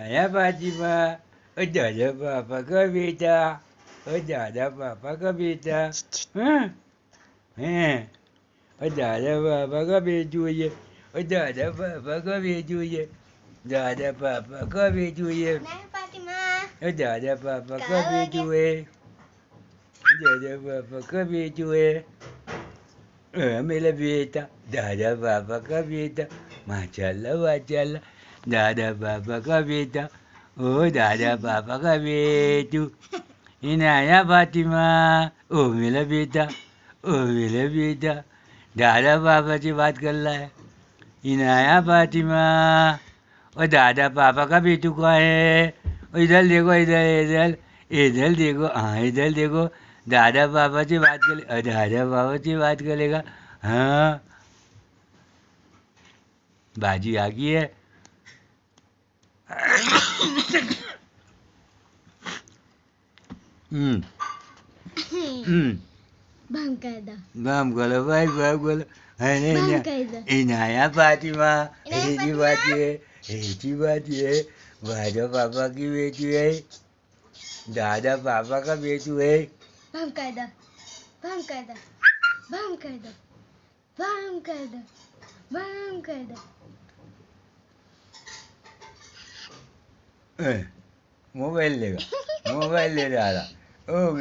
आया फातिमा ओ दादा पापा का बेटा ओ दादा पापा का बेटा हाँ हैं ओ दादा पापा का बेटू ये ओ दादा पापा का बेटू ये दादा पापा का बेटू ये नहीं फातिमा ओ दादा पापा का बेटू है दादा पापा का बेटू है मेरा बेटा दादा पापा का बेटा माशाल्लाह माशाल्लाह दादा पापा का बेटा ओ दादा पापा का बेटू इनाया फातिमा ओ मेरा बेटा दादा पापा से बात कर रहा है इनाया फातिमा और दादा पापा का बेटू कहाँ है इधर देखो इधर इधर इधर देखो हाँ इधर देखो दादा पापा से बात कर दादा पापा से बात करेगा हाँ बाजी आ गई है बम कर दो बम बोलो भाई बम बोलो बम कर दो इनाया फातिमा ऐसी बात है दादा पापा की बेटी है दादा पापा का बेटू है बम कर दो बम कर दो बम कर दो बम कर दो बम कर दो मोबाइल ले रहा ओ